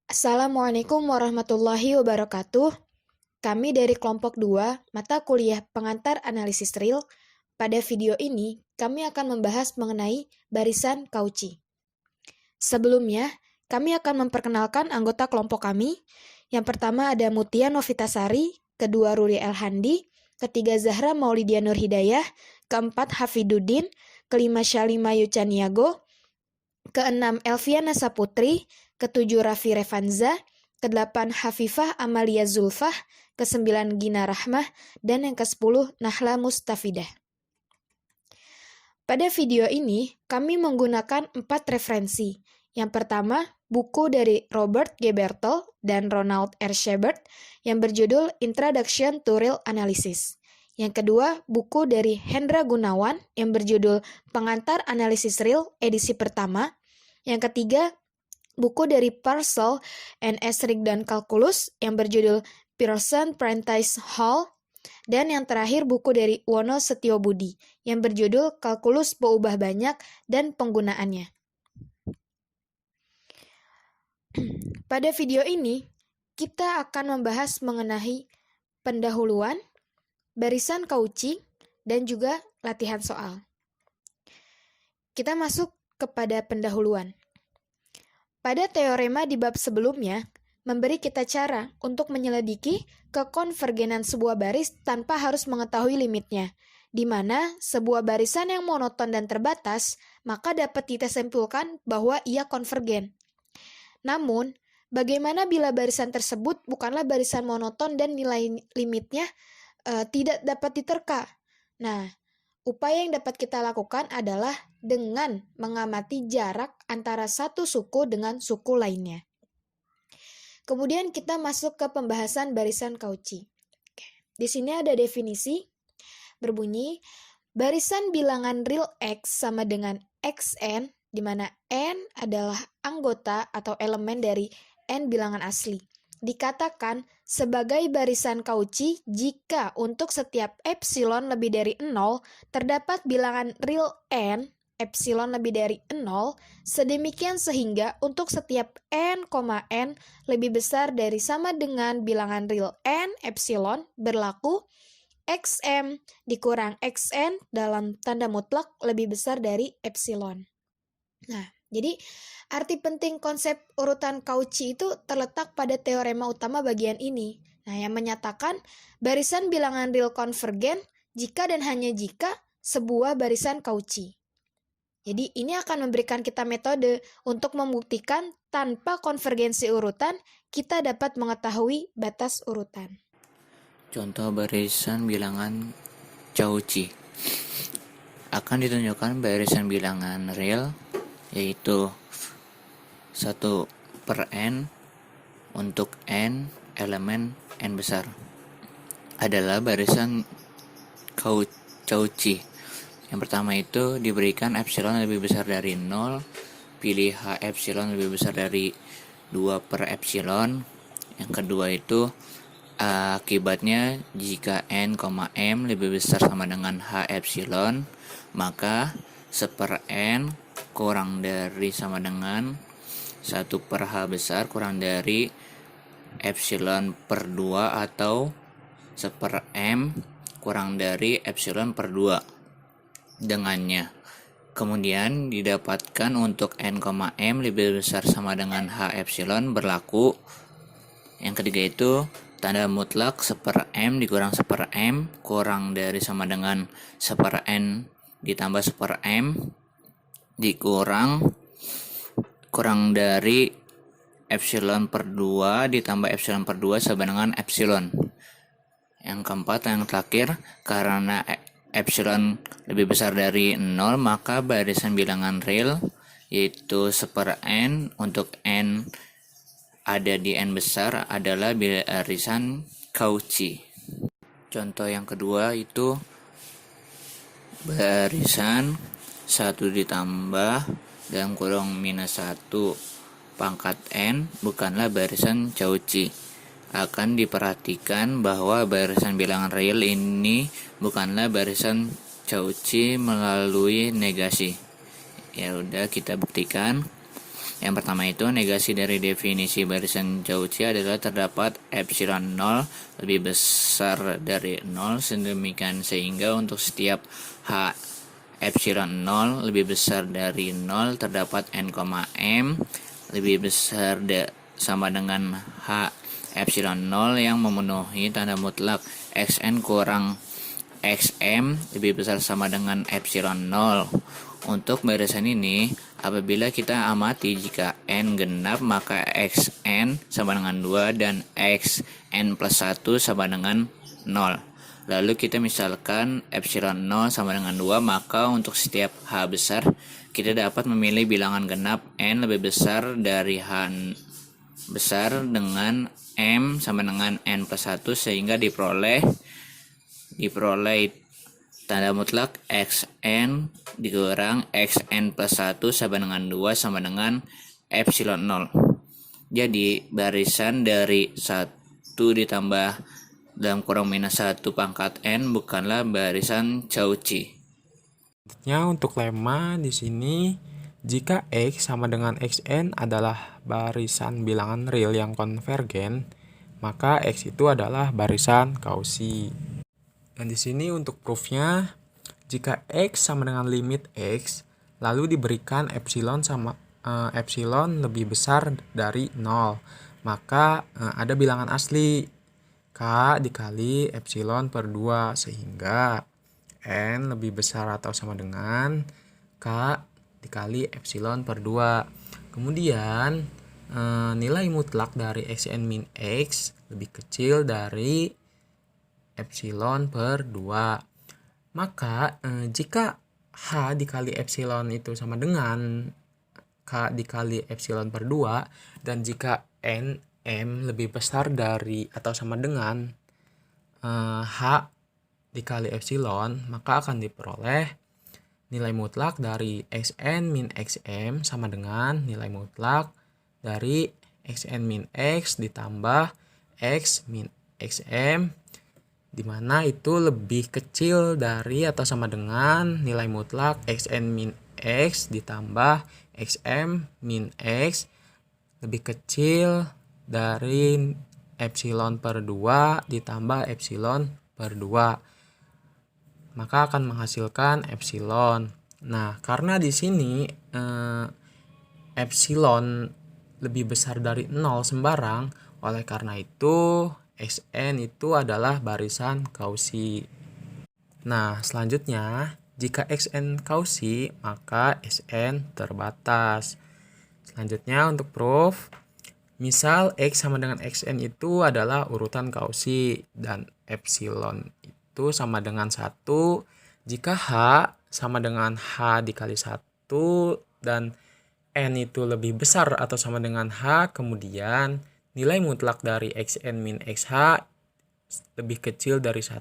Assalamualaikum warahmatullahi wabarakatuh. Kami dari kelompok 2, mata kuliah pengantar analisis real. Pada video ini, kami akan membahas mengenai barisan Cauchy. Sebelumnya, kami akan memperkenalkan anggota kelompok kami. Yang pertama ada Mutia Novitasari, kedua Ruri Elhandi, ketiga Zahra Maulidia Nur Hidayah, keempat Hafiduddin, kelima Syalima Yucaniago, keenam Elviana Saputri, ketujuh Raffi Revanza, kedelapan Hafifah Amalia Zulfah, kesembilan Gina Rahmah, dan yang ke-10 Nahla Mustafidah. Pada video ini, kami menggunakan 4 referensi. Yang pertama, buku dari Robert G. Bertel dan Ronald R. Shepard yang berjudul Introduction to Real Analysis. Yang kedua, buku dari Hendra Gunawan yang berjudul Pengantar Analisis Real edisi pertama. Yang ketiga, buku dari Parcel and Esrig dan Calculus yang berjudul Pearson Prentice Hall. Dan yang terakhir, buku dari Wono Setiobudi yang berjudul Kalkulus Berubah Banyak dan Penggunaannya. Pada video ini, kita akan membahas mengenai pendahuluan, barisan Cauchy, dan juga latihan soal. Kita masuk kepada pendahuluan. Pada teorema di bab sebelumnya, memberi kita cara untuk menyelidiki kekonvergenan sebuah baris tanpa harus mengetahui limitnya, di mana sebuah barisan yang monoton dan terbatas, maka dapat kita simpulkan bahwa ia konvergen. Namun, bagaimana bila barisan tersebut bukanlah barisan monoton dan nilai limitnya tidak dapat diterka? Nah, upaya yang dapat kita lakukan adalah dengan mengamati jarak antara satu suku dengan suku lainnya. Kemudian kita masuk ke pembahasan barisan Cauchy. Di sini ada definisi berbunyi barisan bilangan real X sama dengan Xn, di mana N adalah anggota atau elemen dari N bilangan asli. Dikatakan sebagai barisan Cauchy jika untuk setiap epsilon lebih dari 0 terdapat bilangan real N epsilon lebih dari 0, sedemikian sehingga untuk setiap n, n lebih besar dari sama dengan bilangan real n epsilon berlaku xm dikurang xn dalam tanda mutlak lebih besar dari epsilon. Nah, jadi arti penting konsep urutan Cauchy itu terletak pada teorema utama bagian ini. Nah, yang menyatakan barisan bilangan real konvergen jika dan hanya jika sebuah barisan Cauchy. Jadi ini akan memberikan kita metode untuk membuktikan tanpa konvergensi urutan, kita dapat mengetahui batas urutan. Contoh barisan bilangan Cauchy. Akan ditunjukkan barisan bilangan real, yaitu 1 per n untuk n elemen n besar. Adalah barisan Cauchy. Yang pertama itu diberikan epsilon lebih besar dari 0, pilih h epsilon lebih besar dari 2 per epsilon. Yang kedua itu akibatnya jika n, m lebih besar sama dengan h epsilon, maka 1 per n kurang dari sama dengan 1 per h besar kurang dari epsilon per 2 atau 1 per m kurang dari epsilon per 2. Dengannya. Kemudian didapatkan untuk n, m lebih besar sama dengan h epsilon berlaku. Yang ketiga itu tanda mutlak 1 per m dikurang 1 per m kurang dari sama dengan 1 per n ditambah 1 per m dikurang dari epsilon per 2 ditambah epsilon per 2 sama dengan epsilon. Yang keempat, yang terakhir, karena epsilon lebih besar dari 0, maka barisan bilangan real yaitu 1 per n untuk n ada di n besar adalah barisan Cauchy. Contoh yang kedua itu barisan 1 ditambah dalam kurung minus 1 pangkat n bukanlah barisan Cauchy. Akan diperhatikan bahwa barisan bilangan real ini bukanlah barisan Cauchy melalui negasi. Ya udah, kita buktikan. Yang pertama itu negasi dari definisi barisan Cauchy adalah terdapat epsilon 0 lebih besar dari 0 sedemikian sehingga untuk setiap H epsilon 0 lebih besar dari 0 terdapat n, m lebih besar sama dengan H epsilon 0 yang memenuhi tanda mutlak xn kurang xm lebih besar sama dengan epsilon 0. Untuk barisan ini, apabila kita amati jika n genap maka xn sama dengan 2 dan xn plus 1 sama dengan 0. Lalu kita misalkan epsilon 0 sama dengan 2, maka untuk setiap h besar, kita dapat memilih bilangan genap n lebih besar dari h besar dengan m sama dengan n plus 1 sehingga diperoleh tanda mutlak xn dikurang xn plus 1 sama dengan 2 sama dengan epsilon 0. Jadi barisan dari 1 ditambah dalam kurung minus 1 pangkat n bukanlah barisan Cauchy. Selanjutnya untuk lemma di sini, jika x sama dengan xn adalah barisan bilangan real yang konvergen, maka x itu adalah barisan Cauchy. Dan di sini untuk proofnya, jika x sama dengan limit x, lalu diberikan epsilon epsilon lebih besar dari 0, maka ada bilangan asli k dikali epsilon per 2 sehingga n lebih besar atau sama dengan k dikali epsilon per 2. Kemudian nilai mutlak dari xn min x lebih kecil dari epsilon per 2. Maka jika h dikali epsilon itu sama dengan k dikali epsilon per 2, dan jika n m lebih besar dari atau sama dengan h dikali epsilon, maka akan diperoleh nilai mutlak dari xn min xm sama dengan nilai mutlak dari xn min x ditambah x min xm, di mana itu lebih kecil dari atau sama dengan nilai mutlak xn min x ditambah xm min x lebih kecil dari epsilon per 2 ditambah epsilon per 2. Maka akan menghasilkan epsilon. Nah, karena di sini epsilon lebih besar dari 0 sembarang, oleh karena itu xn itu adalah barisan Cauchy. Nah, selanjutnya, jika xn Cauchy, maka Sn terbatas. Selanjutnya untuk proof, misal x sama dengan xn itu adalah urutan Cauchy dan epsilon itu sama dengan 1 jika h sama dengan h dikali 1 dan n itu lebih besar atau sama dengan h, kemudian nilai mutlak dari xn min xh lebih kecil dari 1.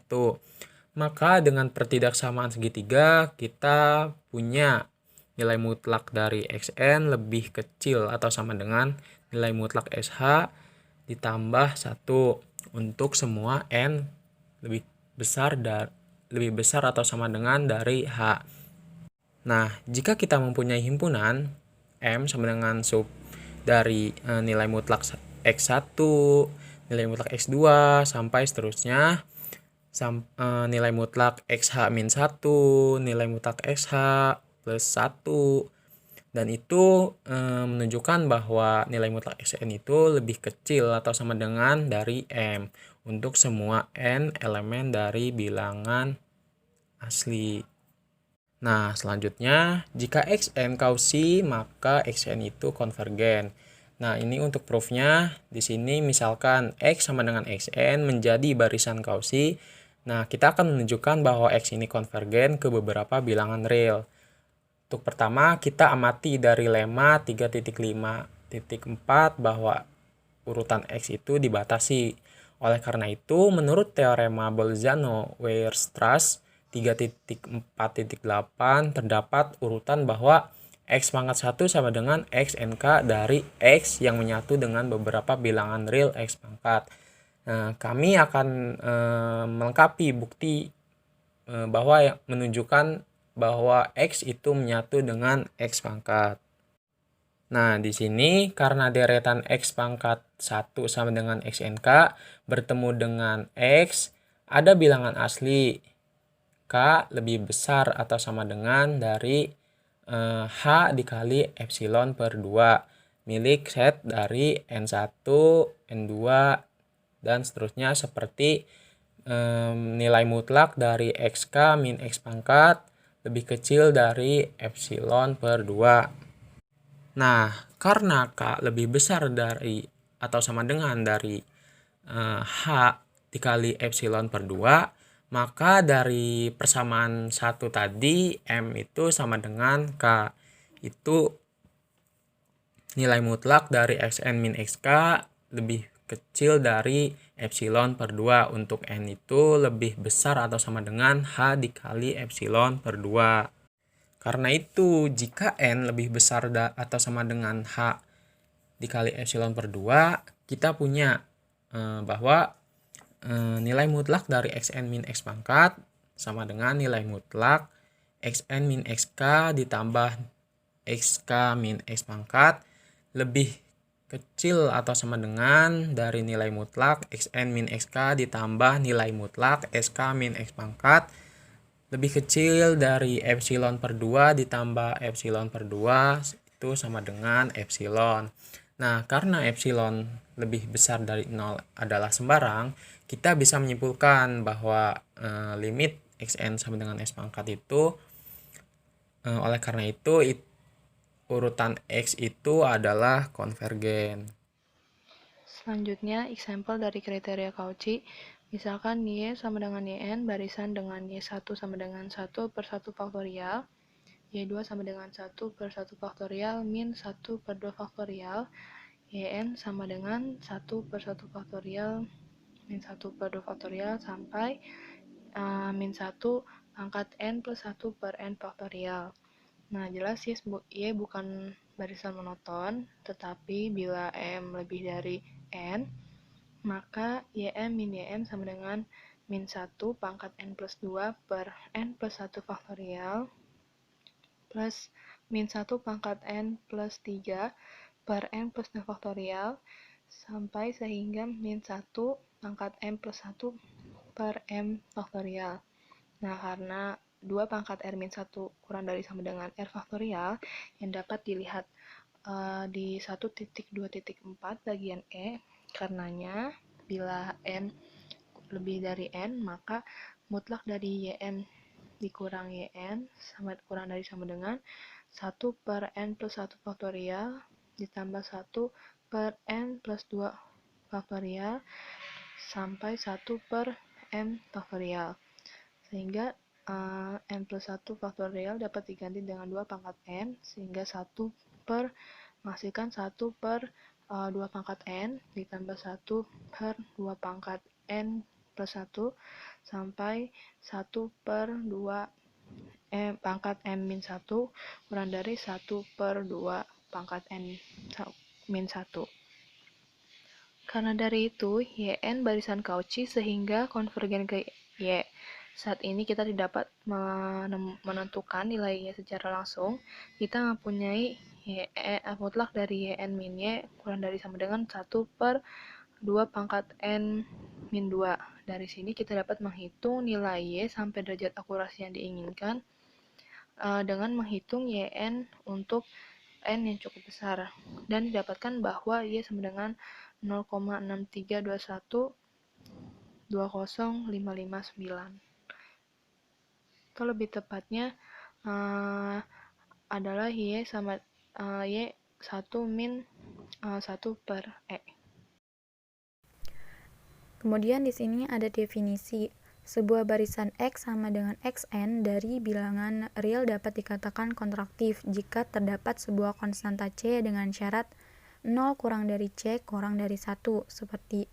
Maka dengan pertidaksamaan segitiga, kita punya nilai mutlak dari xn lebih kecil atau sama dengan nilai mutlak sh ditambah 1 untuk semua n lebih besar atau sama dengan dari h. Nah, jika kita mempunyai himpunan M sama dengan sub dari nilai mutlak X1, nilai mutlak X2, sampai seterusnya, nilai mutlak XH-1, nilai mutlak XH plus 1, dan itu menunjukkan bahwa nilai mutlak Xn itu lebih kecil atau sama dengan dari M untuk semua N elemen dari bilangan asli. Nah, selanjutnya, jika xn Cauchy, maka xn itu konvergen. Nah, ini untuk proofnya. Di sini misalkan x sama dengan xn menjadi barisan Cauchy. Nah, kita akan menunjukkan bahwa x ini konvergen ke beberapa bilangan real. Untuk pertama, kita amati dari lemma 3.5.4 bahwa urutan x itu dibatasi. Oleh karena itu, menurut teorema Bolzano-Weierstrass 3.4.8 terdapat urutan bahwa x pangkat 1 sama dengan xnk dari x yang menyatu dengan beberapa bilangan real x pangkat. Kami akan melengkapi bukti bahwa yang menunjukkan bahwa x itu menyatu dengan x pangkat. Nah, di sini karena deretan X pangkat 1 sama dengan XNK bertemu dengan X, ada bilangan asli K lebih besar atau sama dengan dari H dikali epsilon per 2 milik set dari N1, N2, dan seterusnya seperti nilai mutlak dari XK min X pangkat lebih kecil dari epsilon per 2. Nah, karena K lebih besar dari atau sama dengan dari H dikali epsilon per 2, maka dari persamaan 1 tadi, M itu sama dengan K. Itu nilai mutlak dari Xn min Xk lebih kecil dari epsilon per 2. Untuk N itu lebih besar atau sama dengan H dikali epsilon per 2. Karena itu, jika N lebih besar atau sama dengan H dikali epsilon per 2, kita punya bahwa nilai mutlak dari Xn min X pangkat sama dengan nilai mutlak Xn min Xk ditambah Xk min X pangkat lebih kecil atau sama dengan dari nilai mutlak Xn min Xk ditambah nilai mutlak Sk min X pangkat lebih kecil dari epsilon per 2 ditambah epsilon per 2 itu sama dengan epsilon. Nah, karena epsilon lebih besar dari 0 adalah sembarang, kita bisa menyimpulkan bahwa limit Xn sama dengan S pangkat itu oleh karena itu urutan X itu adalah konvergen. Selanjutnya, example dari kriteria Cauchy. Misalkan Y sama dengan Yn, barisan dengan Y1 sama dengan 1 per 1 faktorial, Y2 sama dengan 1 per 1 faktorial min 1 per 2 faktorial, Yn sama dengan 1 per 1 faktorial min 1 per 2 faktorial sampai min 1 pangkat N plus 1 per N faktorial. Nah, jelas Y bukan barisan monoton, tetapi bila M lebih dari N, maka Ym min Ym sama dengan min 1 pangkat N plus 2 per N plus 1 faktorial plus min 1 pangkat N plus 3 per N plus 2 faktorial sampai sehingga min 1 pangkat M plus 1 per M faktorial. Nah, karena 2 pangkat R min 1 kurang dari sama dengan R faktorial yang dapat dilihat di 1.2.4 bagian E, karenanya bila N lebih dari N, maka mutlak dari Yn dikurang Yn kurang dari sama dengan 1 per N plus 1 faktorial ditambah 1 per N plus 2 faktorial sampai 1 per M faktorial. Sehingga N plus 1 faktorial dapat diganti dengan 2 pangkat N, sehingga 1 per menghasilkan 1 per 2 pangkat N ditambah 1 per 2 pangkat N plus 1 sampai 1 per 2 pangkat M min 1 kurang dari 1 per 2 pangkat N min 1. Karena dari itu, Yn barisan Cauchy sehingga konvergen ke Y. Saat ini kita tidak dapat menentukan nilainya secara langsung. Kita mempunyai mutlak dari Yn min Y kurang dari sama dengan 1 per 2 pangkat N min 2. Dari sini kita dapat menghitung nilai Y sampai derajat akurasi yang diinginkan dengan menghitung Yn untuk N yang cukup besar. Dan didapatkan bahwa Y sama dengan 0,6321 atau lebih tepatnya adalah Y sama Y1 min 1 per E. Kemudian di sini ada definisi. Sebuah barisan X sama dengan Xn dari bilangan real dapat dikatakan kontraktif jika terdapat sebuah konstanta C dengan syarat 0 kurang dari C kurang dari 1, seperti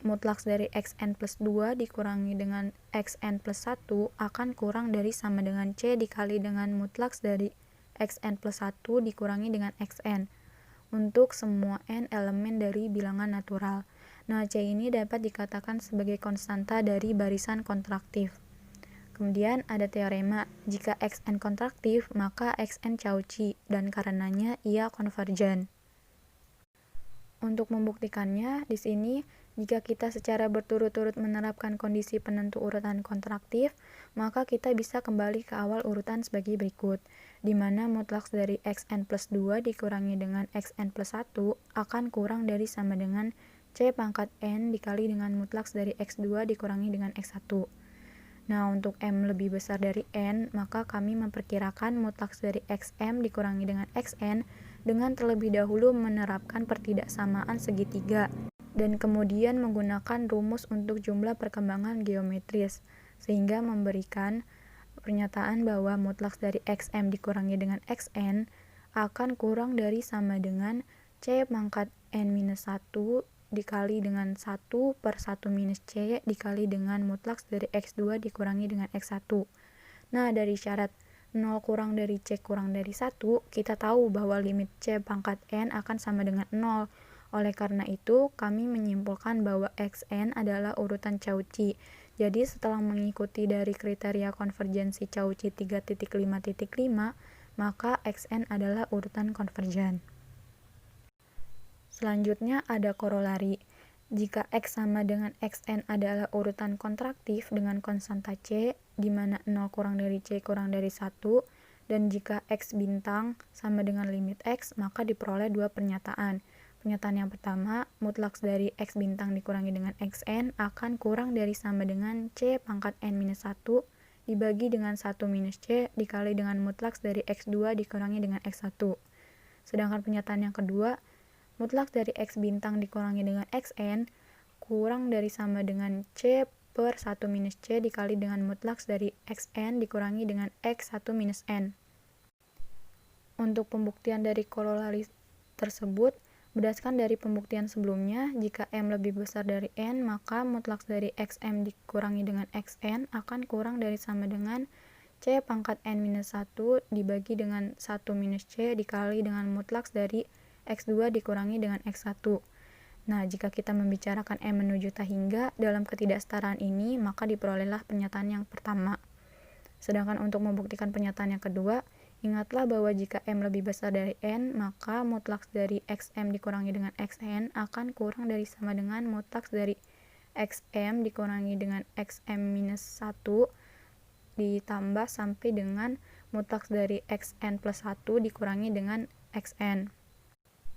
mutlak dari Xn plus 2 dikurangi dengan Xn plus 1 akan kurang dari sama dengan C dikali dengan mutlak dari Xn plus 1 dikurangi dengan Xn untuk semua N elemen dari bilangan natural. Nah, C ini dapat dikatakan sebagai konstanta dari barisan kontraktif. Kemudian ada teorema, jika Xn kontraktif, maka Xn Cauchy, dan karenanya ia konvergen. Untuk membuktikannya, di sini jika kita secara berturut-turut menerapkan kondisi penentu urutan kontraktif, maka kita bisa kembali ke awal urutan sebagai berikut, di mana mutlaks dari Xn plus 2 dikurangi dengan Xn plus 1 akan kurang dari sama dengan C pangkat N dikali dengan mutlaks dari X2 dikurangi dengan X1. Nah, untuk M lebih besar dari N, maka kami memperkirakan mutlaks dari XM dikurangi dengan XN dengan terlebih dahulu menerapkan pertidaksamaan segitiga dan kemudian menggunakan rumus untuk jumlah perkembangan geometris, sehingga memberikan pernyataan bahwa mutlaks dari XM dikurangi dengan XN akan kurang dari sama dengan C pangkat N-1 dikali dengan 1 per 1 minus C dikali dengan mutlaks dari X2 dikurangi dengan X1. Nah, dari syarat 0 kurang dari C kurang dari 1, kita tahu bahwa limit C pangkat N akan sama dengan 0. Oleh karena itu, kami menyimpulkan bahwa Xn adalah urutan Cauchy. Jadi, setelah mengikuti dari kriteria konvergensi Cauchy 3.5.5, maka Xn adalah urutan konvergen. Selanjutnya ada korolari. Jika X sama dengan Xn adalah urutan kontraktif dengan konstanta C, di mana 0 kurang dari C kurang dari 1, dan jika X bintang sama dengan limit X, maka diperoleh dua pernyataan. Pernyataan yang pertama, mutlaks dari X bintang dikurangi dengan Xn akan kurang dari sama dengan C pangkat N-1 dibagi dengan 1 minus C dikali dengan mutlaks dari X2 dikurangi dengan X1. Sedangkan pernyataan yang kedua, mutlaks dari X bintang dikurangi dengan Xn kurang dari sama dengan C per 1 minus C dikali dengan mutlaks dari Xn dikurangi dengan X1 minus N. Untuk pembuktian dari korolari tersebut, berdasarkan dari pembuktian sebelumnya, jika M lebih besar dari N, maka mutlaks dari Xm dikurangi dengan Xn akan kurang dari sama dengan C pangkat N-1 dibagi dengan 1 minus C dikali dengan mutlaks dari X2 dikurangi dengan X1. Nah, jika kita membicarakan M menuju tahingga dalam ketidaksetaraan ini, maka diperolehlah pernyataan yang pertama. Sedangkan untuk membuktikan pernyataan yang kedua, ingatlah bahwa jika M lebih besar dari N, maka mutlaks dari XM dikurangi dengan XN akan kurang dari sama dengan mutlaks dari XM dikurangi dengan XM-1 ditambah sampai dengan mutlaks dari XN plus 1 dikurangi dengan XN.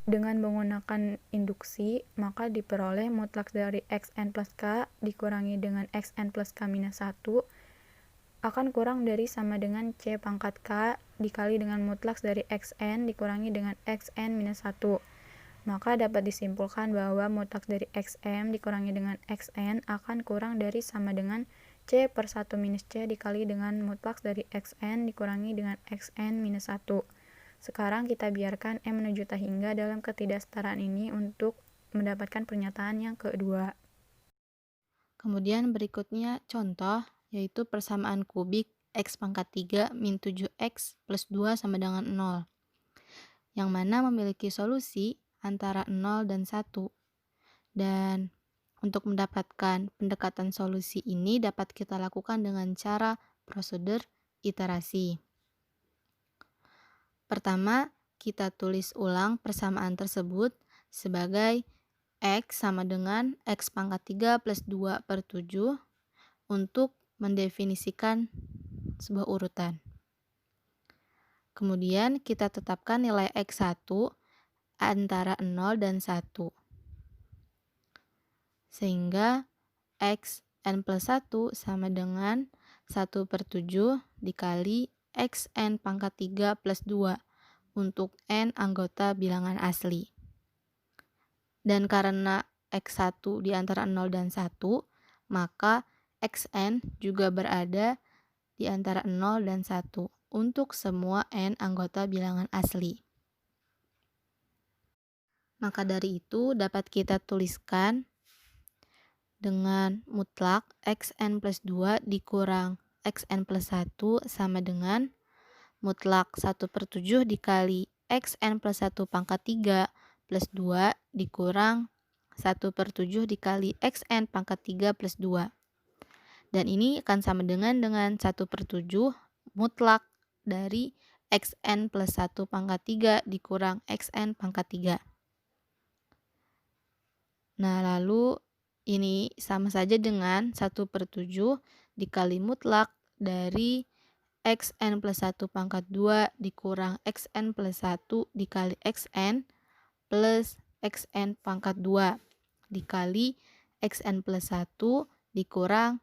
Dengan menggunakan induksi, maka diperoleh mutlaks dari Xn plus K dikurangi dengan Xn plus K minus 1 akan kurang dari sama dengan C pangkat K dikali dengan mutlaks dari Xn dikurangi dengan Xn minus 1. Maka dapat disimpulkan bahwa mutlaks dari Xm dikurangi dengan Xn akan kurang dari sama dengan C per 1 minus C dikali dengan mutlaks dari Xn dikurangi dengan Xn minus 1. Sekarang kita biarkan M menuju tahingga dalam ketidaksetaraan ini untuk mendapatkan pernyataan yang kedua. Kemudian berikutnya contoh, yaitu persamaan kubik X pangkat 3 min 7X plus 2 sama dengan 0, yang mana memiliki solusi antara 0 dan 1. Dan untuk mendapatkan pendekatan solusi ini dapat kita lakukan dengan cara prosedur iterasi. Pertama, kita tulis ulang persamaan tersebut sebagai X sama dengan X pangkat 3 plus 2 per 7 untuk mendefinisikan sebuah urutan. Kemudian kita tetapkan nilai X1 antara 0 dan 1. Sehingga Xn plus 1 sama dengan 1 per 7 dikali Xn pangkat 3 plus 2 untuk N anggota bilangan asli. Dan karena X1 di antara 0 dan 1, maka Xn juga berada di antara 0 dan 1 untuk semua N anggota bilangan asli. Maka dari itu dapat kita tuliskan dengan mutlak Xn plus 2 dikurang Xn plus 1 sama dengan mutlak 1 per 7 dikali Xn plus 1 pangkat 3 plus 2 dikurang 1 per 7 dikali Xn pangkat 3 plus 2. Dan ini akan sama dengan 1/7 mutlak dari xn plus 1 pangkat 3 dikurang xn pangkat 3. Nah, lalu ini sama saja dengan 1/7 dikali mutlak dari xn plus 1 pangkat 2 dikurang xn plus 1 dikali xn plus xn pangkat 2 dikali xn plus 1 dikurang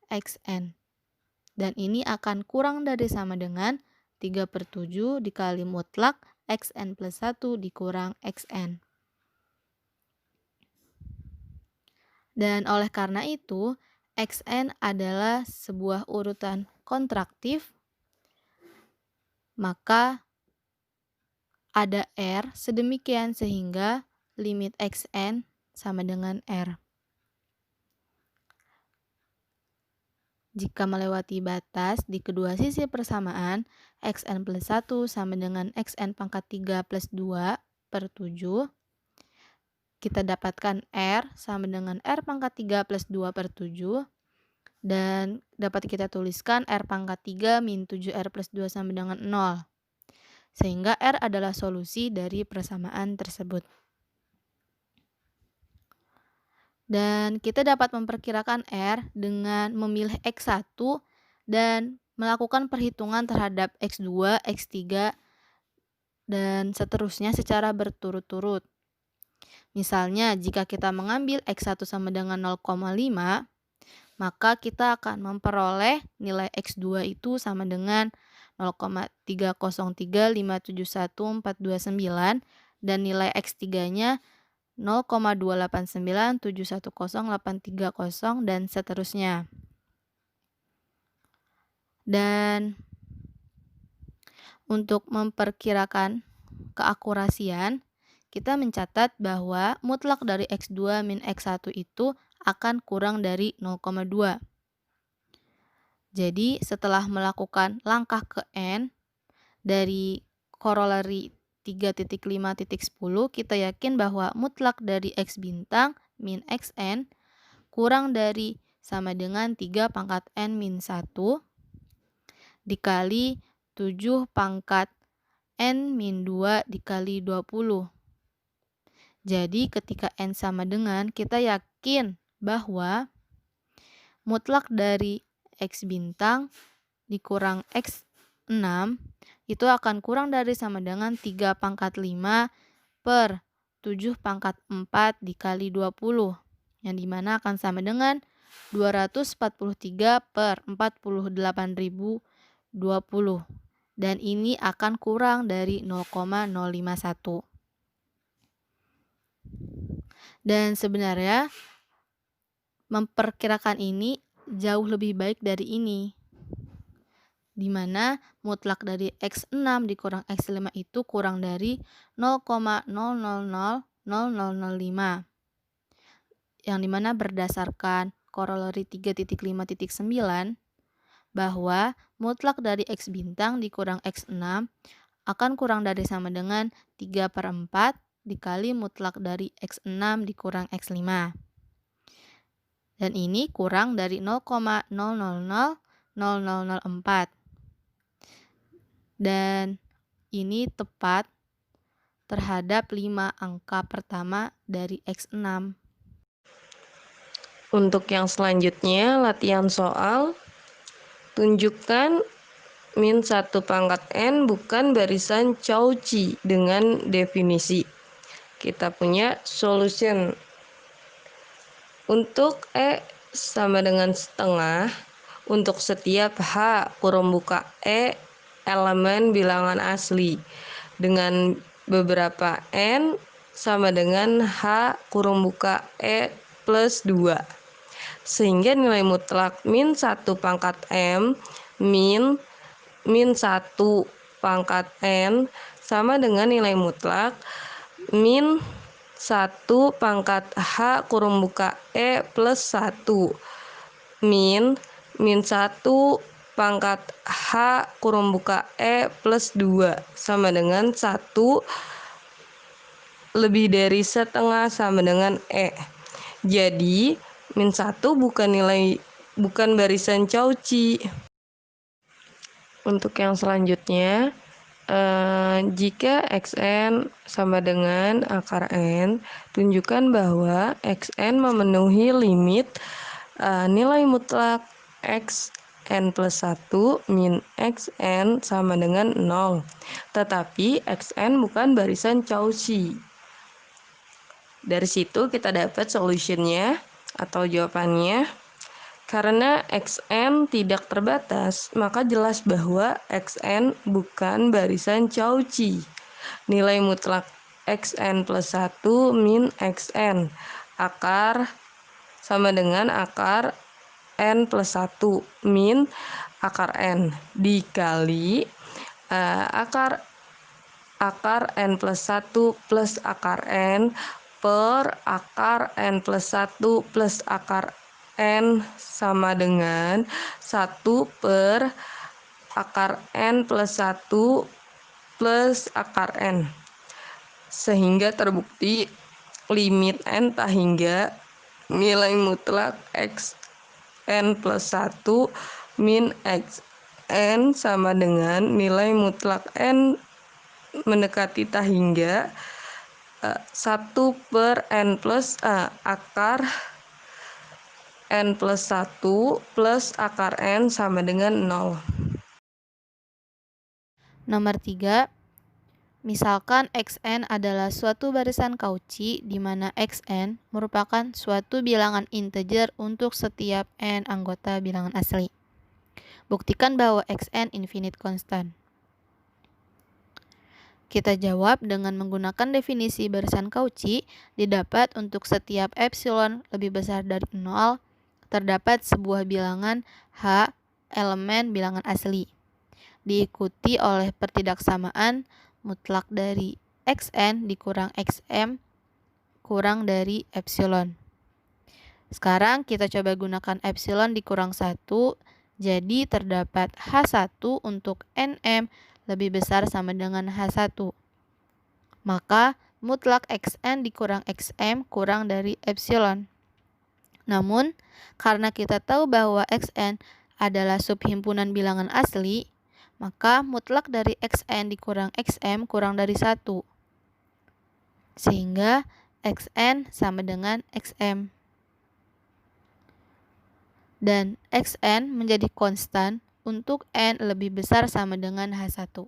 xn. Dan ini akan kurang dari sama dengan 3/7 dikali mutlak xn plus 1 dikurang xn. Dan oleh karena itu, xn adalah sebuah urutan kontraktif, maka ada R sedemikian sehingga limit xn sama dengan R. Jika melewati batas di kedua sisi persamaan, xn plus 1 sama dengan xn pangkat 3 plus 2/7, kita dapatkan R sama dengan R pangkat 3 plus 2/7, dan dapat kita tuliskan R pangkat 3 min 7R plus 2 sama dengan 0. Sehingga R adalah solusi dari persamaan tersebut. Dan kita dapat memperkirakan R dengan memilih X1 dan melakukan perhitungan terhadap X2, X3, dan seterusnya secara berturut-turut. Misalnya, jika kita mengambil X1 sama dengan 0,5, maka kita akan memperoleh nilai X2 itu sama dengan 0,303571,429 dan nilai X3-nya 0,289710830 dan seterusnya. Dan untuk memperkirakan keakurasian, kita mencatat bahwa mutlak dari X2 min X1 itu akan kurang dari 0,2. Jadi setelah melakukan langkah ke N dari korolari 3.5.10, kita yakin bahwa mutlak dari X bintang min Xn kurang dari sama dengan 3 pangkat N min 1 dikali 7 pangkat N min 2 dikali 20. Jadi ketika N sama dengan, kita yakin bahwa mutlak dari X bintang dikurang X6 itu akan kurang dari sama dengan 3 pangkat 5 per 7 pangkat 4 dikali 20. Yang dimana akan sama dengan 243 per 48.020. Dan ini akan kurang dari 0,051. Dan sebenarnya memperkirakan ini jauh lebih baik dari ini, di mana mutlak dari X6 dikurang X5 itu kurang dari 0,0000005, yang dimana berdasarkan korolari 3.5.9 bahwa mutlak dari X bintang dikurang X6 akan kurang dari sama dengan 3/4 dikali mutlak dari X6 dikurang X5. Dan ini kurang dari 0,0000004. Dan ini tepat terhadap 5 angka pertama dari X6. Untuk yang selanjutnya, latihan soal. Tunjukkan min 1 pangkat N bukan barisan Cauchy dengan definisi. Kita punya solution. Untuk E sama dengan setengah, untuk setiap H kurung buka E elemen bilangan asli dengan beberapa N sama dengan H kurung buka E plus 2. Sehingga nilai mutlak min 1 pangkat M min 1 pangkat N sama dengan nilai mutlak min 1 pangkat H kurung buka E plus 1 min 1 pangkat H kurung buka E plus 2 sama dengan 1 lebih dari setengah sama dengan E. Jadi min 1 bukan nilai bukan barisan Cauchy. Untuk yang selanjutnya, jika xn sama dengan akar n, tunjukkan bahwa xn memenuhi limit nilai mutlak xn plus 1 min xn sama dengan 0. Tetapi xn bukan barisan Cauchy. Dari situ kita dapat solutionnya atau jawabannya. Karena xn tidak terbatas, maka jelas bahwa xn bukan barisan Cauchy. Nilai mutlak xn plus 1 min xn. Akar sama dengan akar n plus 1 min akar n dikali akar n plus 1 plus akar n per akar n plus 1 plus akar n sama dengan 1 per akar n plus 1 plus akar n. Sehingga terbukti limit n tak hingga nilai mutlak x n plus 1 min x n sama dengan nilai mutlak n mendekati tak hingga 1 per n plus akar n plus 1 plus akar n sama dengan 0. Nomor 3, misalkan xn adalah suatu barisan Cauchy di mana xn merupakan suatu bilangan integer untuk setiap n anggota bilangan asli. Buktikan bahwa xn infinite constant. Kita jawab dengan menggunakan definisi barisan Cauchy, didapat untuk setiap epsilon lebih besar dari 0, terdapat sebuah bilangan h elemen bilangan asli, diikuti oleh pertidaksamaan mutlak dari xn dikurang xm kurang dari epsilon. Sekarang kita coba gunakan epsilon dikurang 1, jadi terdapat h1 untuk nm lebih besar sama dengan h1. Maka mutlak xn dikurang xm kurang dari epsilon. Namun, karena kita tahu bahwa xn adalah subhimpunan bilangan asli, maka mutlak dari xn dikurang xm kurang dari 1. Sehingga xn sama dengan xm. Dan xn menjadi konstan untuk n lebih besar sama dengan h1.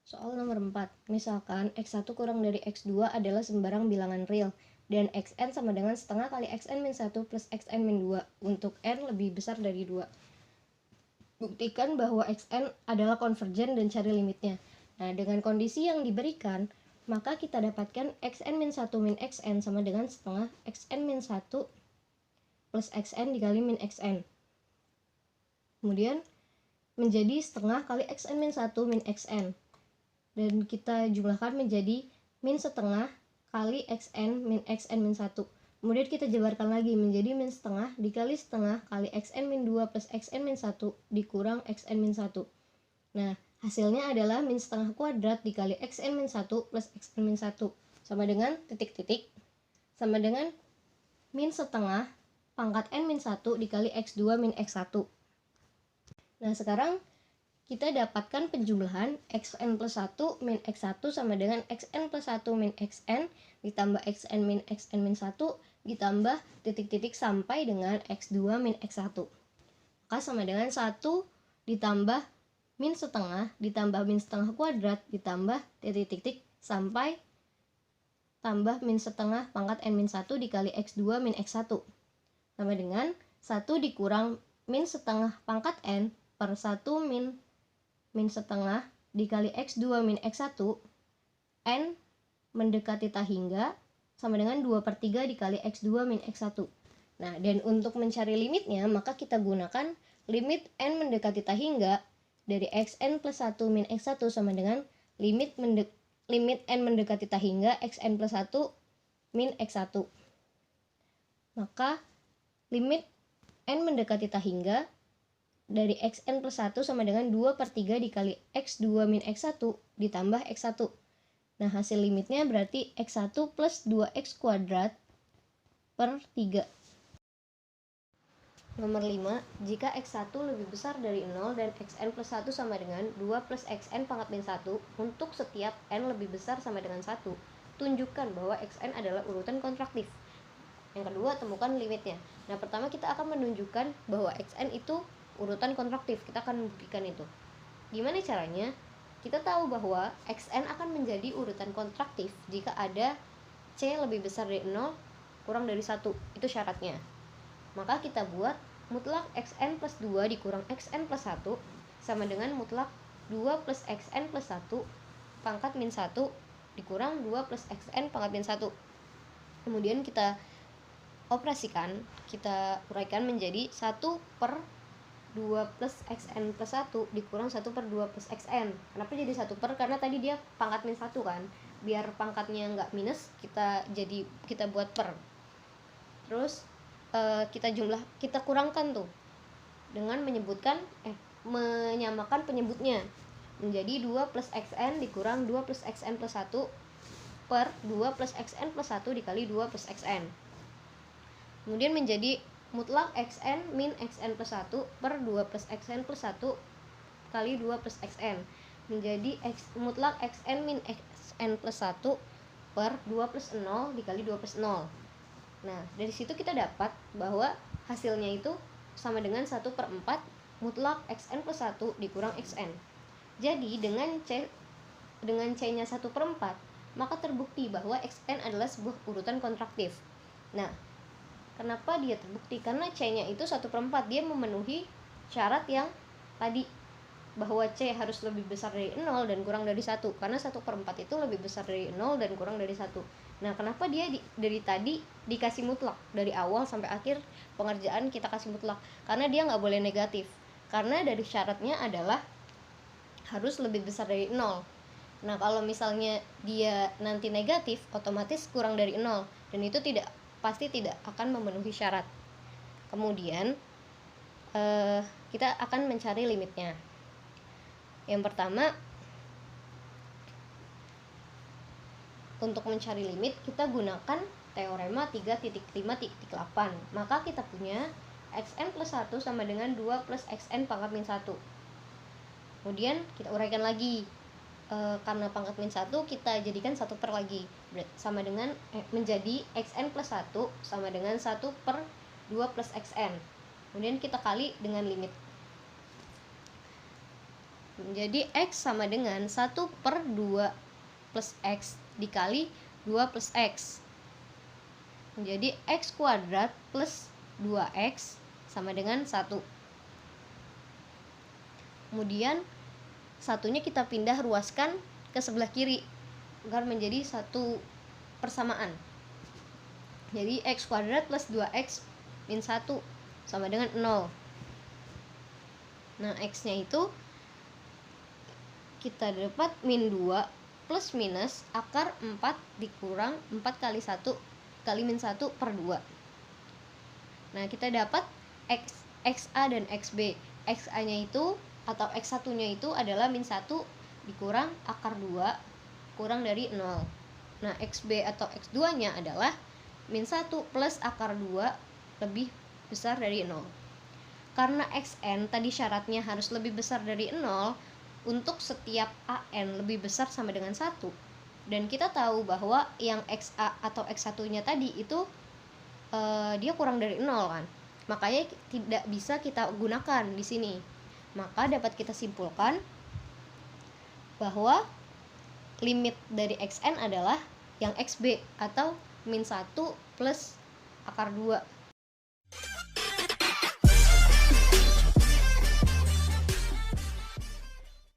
Soal nomor 4, misalkan x1 kurang dari x2 adalah sembarang bilangan real, dan xn sama dengan setengah kali xn min 1 plus xn min 2 untuk n lebih besar dari 2. Buktikan bahwa xn adalah konvergen dan cari limitnya. Nah, dengan kondisi yang diberikan, maka kita dapatkan xn min 1 min xn sama dengan setengah xn min 1 plus xn dikali min xn. Kemudian menjadi setengah kali xn min 1 min xn. Dan kita jumlahkan menjadi min setengah kali xn min 1. Kemudian kita jabarkan lagi menjadi min setengah dikali setengah kali xn min 2 plus xn min 1 dikurang xn min 1. Nah, hasilnya adalah min setengah kuadrat dikali xn min 1 plus xn min 1 sama dengan titik-titik sama dengan min setengah pangkat n min 1 dikali x2 min x1. Nah, sekarang kita dapatkan penjumlahan xn plus 1 min x1 sama dengan xn plus 1 min xn ditambah xn min 1 ditambah titik-titik sampai dengan x2 min x1. Maka sama dengan 1 ditambah min setengah ditambah min setengah kuadrat ditambah titik-titik sampai tambah min setengah pangkat n min 1 dikali x2 min x1 sama dengan 1 dikurang min setengah pangkat n per 1 min setengah dikali x2 min x1 n mendekati tak hingga sama dengan 2/3 dikali x2 min x1. Nah, dan untuk mencari limitnya maka kita gunakan limit n mendekati tak hingga dari xn plus 1 min x1 sama dengan limit n mendekati tak hingga xn plus 1 min x1. Maka limit n mendekati tak hingga dari xn plus 1 sama dengan 2/3 dikali x2 min x1 ditambah x1. Nah, hasil limitnya berarti x1 plus 2x kuadrat per 3. Nomor 5, jika x1 lebih besar dari 0 dan xn plus 1 sama dengan 2 plus xn pangkat min 1 untuk setiap n lebih besar sama dengan 1, tunjukkan bahwa xn adalah urutan kontraktif. Yang kedua, temukan limitnya. Nah, pertama kita akan menunjukkan bahwa xn itu urutan kontraktif. Kita akan membuktikan itu. Gimana caranya? Kita tahu bahwa xn akan menjadi urutan kontraktif jika ada c lebih besar dari 0 kurang dari 1. Itu syaratnya. Maka kita buat mutlak xn plus 2 dikurang xn plus 1 sama dengan mutlak 2 plus xn plus 1 pangkat min 1 dikurang 2 plus xn pangkat min 1. Kemudian kita operasikan, kita uraikan menjadi 1 per 2 plus xn plus 1 dikurang 1 per 2 plus xn. Kenapa jadi 1 per? Karena tadi dia pangkat min 1 kan. Biar pangkatnya nggak minus, kita buat per. Terus kita kurangkan tuh dengan menyamakan penyebutnya menjadi 2 plus xn dikurang 2 plus xn plus 1 per 2 plus xn plus 1 dikali 2 plus xn. Kemudian menjadi mutlak xn min xn plus 1 per 2 plus xn plus 1 kali 2 plus xn menjadi mutlak xn min xn plus 1 per 2 plus 0 dikali 2 plus 0. Nah, dari situ kita dapat bahwa hasilnya itu sama dengan 1 per 4 mutlak xn plus 1 dikurang xn. Jadi dengan c-nya 1 per 4, maka terbukti bahwa xn adalah sebuah urutan kontraktif. Nah, kenapa dia terbukti? Karena c-nya itu 1 per 4, dia memenuhi syarat yang tadi, bahwa c harus lebih besar dari 0 dan kurang dari 1, karena 1 per 4 itu lebih besar dari 0 dan kurang dari 1. Nah, kenapa dia dari tadi dikasih mutlak? Dari awal sampai akhir pengerjaan kita kasih mutlak, karena dia nggak boleh negatif, karena dari syaratnya adalah harus lebih besar dari 0. Nah, kalau misalnya dia nanti negatif, otomatis kurang dari 0, dan itu pasti tidak akan memenuhi syarat. Kemudian kita akan mencari limitnya. Yang pertama, untuk mencari limit kita gunakan teorema 3.5.8. Maka kita punya xn plus 1 sama dengan 2 plus xn pangkat min 1. Kemudian kita uraikan lagi, karena pangkat min 1 kita jadikan 1 per lagi, sama dengan menjadi xn plus 1 sama dengan 1 per 2 plus xn. Kemudian kita kali dengan limit, menjadi x sama dengan 1 per 2 plus x dikali 2 plus x, menjadi x kuadrat plus 2x sama dengan 1. Kemudian satunya kita pindah ruaskan ke sebelah kiri agar menjadi satu persamaan. Jadi x kuadrat plus 2x min 1 sama dengan 0. Nah, x-nya itu kita dapat min 2 plus minus akar 4 dikurang 4 kali 1 kali min 1 per 2. Nah, kita dapat xa dan xb. Xa-nya itu atau x1-nya itu adalah min 1 dikurang akar 2 kurang dari 0. Nah, xb atau x2-nya adalah min 1 plus akar 2 lebih besar dari 0. Karena xn tadi syaratnya harus lebih besar dari 0, untuk setiap an lebih besar sama dengan 1, dan kita tahu bahwa yang xa atau x1-nya tadi itu dia kurang dari 0 kan, makanya tidak bisa kita gunakan di sini. Maka dapat kita simpulkan bahwa limit dari xn adalah yang xb atau min 1 plus akar 2